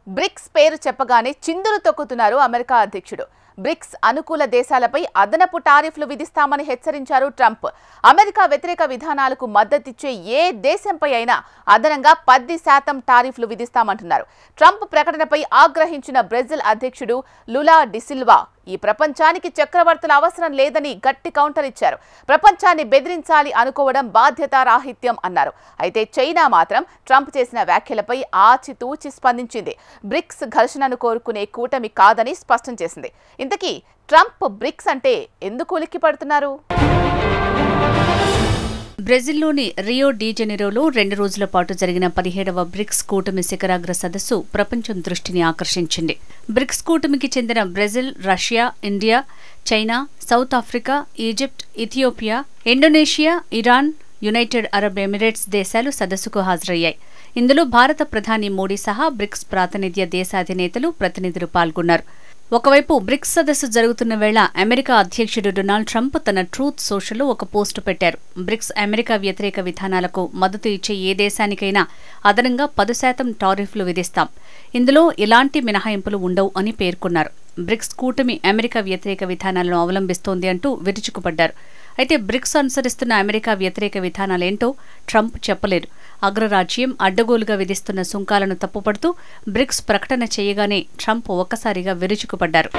Bricks పేరు చెప్పగానే చిందులు తొక్కుతున్నారు అమెరికా అధ్యక్షుడు. బ్రిక్స్ అనుకూల దేశాలపై అదనపు టారిఫ్లు విధిస్తామని హెచ్చరించారు ట్రంప్. అమెరికా వ్యతిరేక విధానాలకు మద్దతిచ్చే ఏ దేశంపై అయినా అదనంగా 10% టారిఫ్లు విధిస్తామంటున్నారు. ట్రంప్ ప్రకటనపై ఆగ్రహించిన బ్రెజిల్ అధ్యక్షుడు లులా డిసిల్వా ఈ ప్రపంచానికి చక్రవర్తుల అవసరం లేదని గట్టి కౌంటర్ ఇచ్చారు. ప్రపంచాన్ని బెదిరించాలి అనుకోవడం బాధ్యతారాహిత్యం అన్నారు. అయితే చైనా మాత్రం ట్రంప్ చేసిన వ్యాఖ్యలపై ఆచితూచి స్పందించింది. బ్రిక్స్ ఘర్షణను కోరుకునే కూటమి కాదని స్పష్టం చేసింది. ఇంతకీ ట్రంప్ బ్రిక్స్ అంటే ఎందుకు ఉలిక్కిపడుతున్నారు? బ్రెజిల్లోని రియో డి జెనెరోలో 2 రోజుల పాటు జరిగిన 17వ బ్రిక్స్ కూటమి శిఖరాగ్ర సదస్సు ప్రపంచం దృష్టిని ఆకర్షించింది. బ్రిక్స్ కూటమికి చెందిన Brazil, Russia, India, China, south Africa, Egypt, Ethiopia, Indonesia, Iran, United Arab Emirates దేశాలు సదస్సుకు హాజరయ్యాయి. ఇందులో భారత ప్రధాని మోడీ సహా బ్రిక్స్ ప్రాతినిధ్య దేశాధినేతలు, ప్రతినిధులు పాల్గొన్నారు. ఒకవైపు బ్రిక్స్ సదస్సు జరుగుతున్న వేళ అమెరికా అధ్యక్షుడు డొనాల్డ్ ట్రంప్ తన ట్రూత్ సోషల్లో ఒక పోస్టు పెట్టారు. బ్రిక్స్ అమెరికా వ్యతిరేక విధానాలకు మద్దతు ఇచ్చే ఏ దేశానికైనా అదనంగా 10% టారిఫ్లు విధిస్తాం. ఇందులో ఎలాంటి మినహాయింపులు ఉండవు అని పేర్కొన్నారు. బ్రిక్స్ కూటమి అమెరికా వ్యతిరేక విధానాలను అవలంబిస్తోంది అంటూ విరుచుకుపడ్డారు. అయితే బ్రిక్స్ అనుసరిస్తున్న అమెరికా వ్యతిరేక విధానాలేంటో ట్రంప్ చెప్పలేరు. అగ్రరాజ్యం అడ్డగోలుగా విధిస్తున్న సుంకాలను తప్పుపడుతూ బ్రిక్స్ ప్రకటన చేయగానే ట్రంప్ ఒక్కసారిగా విరుచుకుపడ్డారు.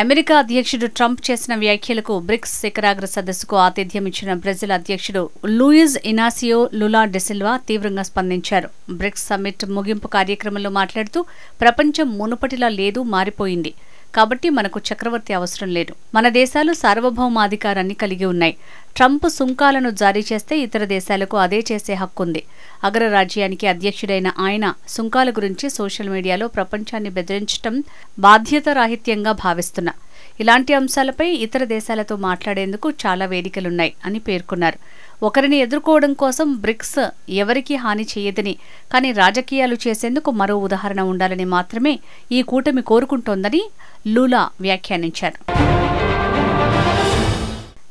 అమెరికా అధ్యక్షుడు ట్రంప్ చేసిన వ్యాఖ్యలకు బ్రిక్స్ శిఖరాగ్ర సదస్సుకు ఆతిథ్యం ఇచ్చిన బ్రెజిల్ అధ్యక్షుడు లూయిజ్ ఇనాసియో లులా డిసిల్వా తీవ్రంగా స్పందించారు. బ్రిక్స్ సమ్మిట్ ముగింపు కార్యక్రమంలో మాట్లాడుతూ ప్రపంచం మునుపటిలా లేదు, మారిపోయింది. కాబట్టి మనకు చక్రవర్తి అవసరం లేదు. మన దేశాలు సార్వభౌమాధికారాన్ని కలిగి ఉన్నాయి. ట్రంప్ సుంకాలను జారీ చేస్తే ఇతర దేశాలకు అదే చేసే హక్కుంది. అగ్రరాజ్యానికి అధ్యక్షుడైన ఆయన సుంకాల గురించి సోషల్ మీడియాలో ప్రపంచాన్ని బెదిరించడం బాధ్యతారాహిత్యంగా భావిస్తున్నా. ఇలాంటి అంశాలపై ఇతర దేశాలతో మాట్లాడేందుకు చాలా వేదికలున్నాయి అని పేర్కొన్నారు. ఒకరిని ఎదుర్కోవడం కోసం బ్రిక్స్ ఎవరికీ హాని చేయదని, కానీ రాజకీయాలు చేసేందుకు మరో ఉదాహరణ ఉండాలని మాత్రమే ఈ కూటమి కోరుకుంటోందని లూలా వ్యాఖ్యానించారు.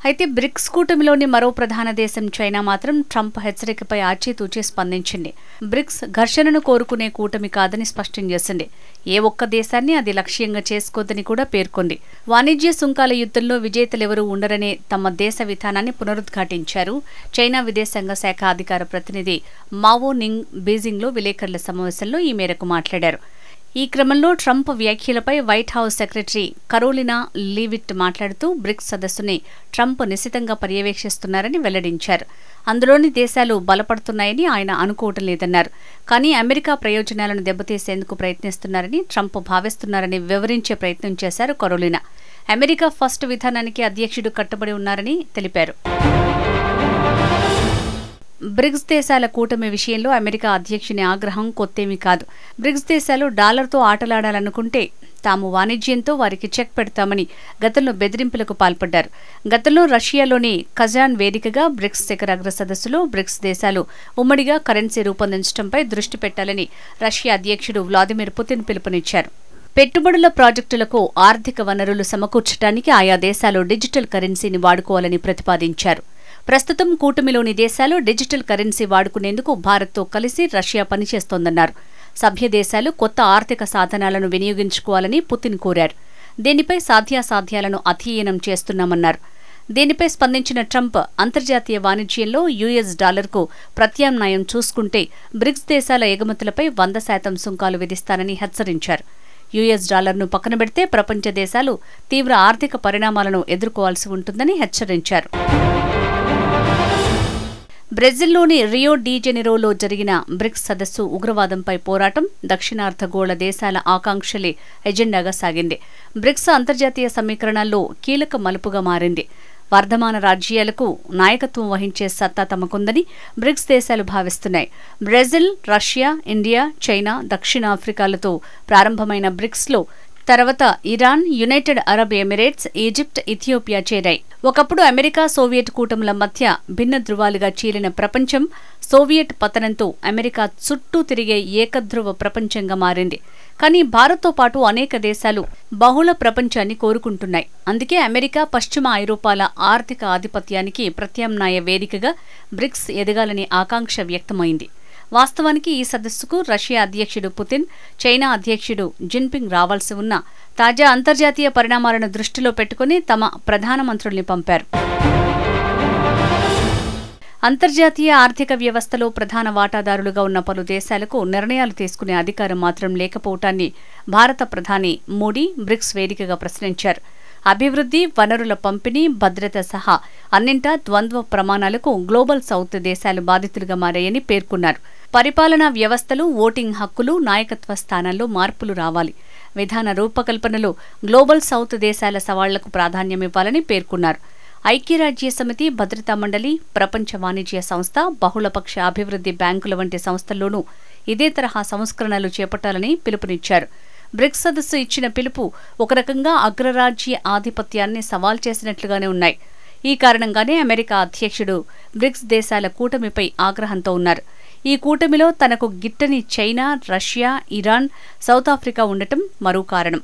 అయితే బ్రిక్స్ కూటమిలోని మరో ప్రధాన దేశం చైనా మాత్రం ట్రంప్ హెచ్చరికపై ఆచితూచి స్పందించింది. బ్రిక్స్ ఘర్షణను కోరుకునే కూటమి కాదని స్పష్టం చేసింది. ఏ ఒక్క దేశాన్ని అది లక్ష్యంగా చేసుకోదని కూడా పేర్కొంది. వాణిజ్య సుంకాల యుద్ధంలో విజేతలెవరూ ఉండరనే తమ దేశ విధానాన్ని పునరుద్ఘాటించారు. చైనా విదేశాంగ శాఖ అధికార ప్రతినిధి మావో నింగ్ బీజింగ్లో విలేకరుల సమావేశంలో ఈ మేరకు మాట్లాడారు. ఈ క్రమంలో ట్రంప్ వ్యాఖ్యలపై white house secretary Karoline Leavitt మాట్లాడుతూ బ్రిక్స్ సదస్సుని ట్రంప్ నిశితంగా పర్యవేక్షిస్తున్నారని వెల్లడించారు. అందులోని దేశాలు బలపడుతున్నాయని ఆయన అనుకోవటం లేదన్నారు. కానీ అమెరికా ప్రయోజనాలను దెబ్బతీసేందుకు ప్రయత్నిస్తున్నారని ట్రంప్ భావిస్తున్నారని వివరించే ప్రయత్నం చేశారు కరోలినా. అమెరికా ఫస్ట్ విధానానికి అధ్యక్షుడు కట్టుబడి ఉన్నారని తెలిపారు. బ్రిక్స్ దేశాల కూటమి విషయంలో అమెరికా అధ్యక్షుని ఆగ్రహం కొత్తేమీ కాదు. బ్రిక్స్ దేశాలు డాలర్తో ఆటలాడాలనుకుంటే తాము వాణిజ్యంతో వారికి చెక్ పెడతామని గతంలో బెదిరింపులకు పాల్పడ్డారు. గతంలో రష్యాలోని కజాన్ వేదికగా బ్రిక్స్ శిఖరాగ్ర సదస్సులో బ్రిక్స్ దేశాలు ఉమ్మడిగా కరెన్సీ రూపొందించడంపై దృష్టి పెట్టాలని రష్యా అధ్యక్షుడు వ్లాదిమిర్ పుతిన్ పిలుపునిచ్చారు. పెట్టుబడుల ప్రాజెక్టులకు ఆర్థిక వనరులు సమకూర్చడానికి ఆయా దేశాలు డిజిటల్ కరెన్సీని వాడుకోవాలని ప్రతిపాదించారు. ప్రస్తుతం కూటమిలోని దేశాలు డిజిటల్ కరెన్సీ వాడుకునేందుకు భారత్తో కలిసి రష్యా పనిచేస్తోందన్నారు. సభ్య దేశాలు కొత్త ఆర్థిక సాధనాలను వినియోగించుకోవాలని పుతిన్ కోరారు. దీనిపై సాధ్యాసాధ్యాలను అధ్యయనం చేస్తున్నామన్నారు. దీనిపై స్పందించిన ట్రంప్ అంతర్జాతీయ వాణిజ్యంలో యుఎస్ డాలర్కు ప్రత్యామ్నాయం చూసుకుంటే బ్రిక్స్ దేశాల ఎగుమతులపై 100% సుంకాలు విధిస్తానని హెచ్చరించారు. యుఎస్ డాలర్ను పక్కనబెడితే ప్రపంచ దేశాలు తీవ్ర ఆర్థిక పరిణామాలను ఎదుర్కోవాల్సి ఉంటుందని హెచ్చరించారు. బ్రెజిల్లోని రియో డి జెనెరోలో జరిగిన బ్రిక్స్ సదస్సు ఉగ్రవాదంపై పోరాటం, దక్షిణార్ధగోళ దేశాల ఆకాంక్షలే ఎజెండాగా సాగింది. బ్రిక్స్ అంతర్జాతీయ సమీకరణాల్లో కీలక మలుపుగా మారింది. వర్ధమాన రాజ్యాలకు నాయకత్వం వహించే సత్తా తమకుందని బ్రిక్స్ దేశాలు భావిస్తున్నాయి. బ్రెజిల్, రష్యా, ఇండియా, చైనా, దక్షిణాఫ్రికాలతో ప్రారంభమైన బ్రిక్స్లో తర్వాత Iran, United Arab Emirates, Egypt, Ethiopia చేరాయి. ఒకప్పుడు అమెరికా, సోవియట్ కూటముల మధ్య భిన్న ధృవాలుగా చీలిన ప్రపంచం సోవియట్ పతనంతో అమెరికా చుట్టూ తిరిగే ఏకధ్రువ ప్రపంచంగా మారింది. కానీ భారత్తో పాటు అనేక దేశాలు బహుళ ప్రపంచాన్ని కోరుకుంటున్నాయి. అందుకే అమెరికా, పశ్చిమ ఐరోపాల ఆర్థిక ఆధిపత్యానికి ప్రత్యామ్నాయ వేదికగా బ్రిక్స్ ఎదగాలని ఆకాంక్ష వ్యక్తమైంది. వాస్తవానికి ఈ సదస్సుకు రష్యా అధ్యక్షుడు పుతిన్, చైనా అధ్యక్షుడు జిన్పింగ్ రావాల్సి ఉన్న తాజా అంతర్జాతీయ పరిణామాలను దృష్టిలో పెట్టుకుని తమ ప్రధానమంత్రుల్ని పంపారు. అంతర్జాతీయ ఆర్థిక వ్యవస్థలో ప్రధాన వాటాదారులుగా ఉన్న పలు దేశాలకు నిర్ణయాలు తీసుకునే అధికారం మాత్రం లేకపోవటాన్ని భారత ప్రధాని మోడీ బ్రిక్స్ వేదికగా ప్రశ్నించారు. అభివృద్ధి, వనరుల పంపిణీ, భద్రత సహా అన్నింటా ద్వంద్వ ప్రమాణాలకు గ్లోబల్ సౌత్ దేశాలు బాధితులుగా మారాయని పేర్కొన్నారు. పరిపాలనా వ్యవస్థలు, ఓటింగ్ హక్కులు, నాయకత్వ స్థానాల్లో మార్పులు రావాలి. విధాన రూపకల్పనలో గ్లోబల్ సౌత్ దేశాల సవాళ్లకు ప్రాధాన్యమివ్వాలని పేర్కొన్నారు. ఐక్యరాజ్యసమితి, భద్రతా మండలి, ప్రపంచ వాణిజ్య సంస్థ, బహుళపక్ష అభివృద్ధి బ్యాంకుల వంటి సంస్థల్లోనూ ఇదే తరహా సంస్కరణలు చేపట్టాలని పిలుపునిచ్చారు. బ్రిక్స్ సదస్సు ఇచ్చిన పిలుపు ఒక రకంగా అగ్రరాజ్య ఆధిపత్యాన్ని సవాల్ చేసినట్లుగానే ఉన్నాయి. ఈ కారణంగానే అమెరికా అధ్యక్షుడు బ్రిక్స్ దేశాల కూటమిపై ఆగ్రహంతో ఉన్నారు. ఈ కూటమిలో తనకు గిట్టని China, Russia, Iran, South Africa ఉండటం మరో కారణం.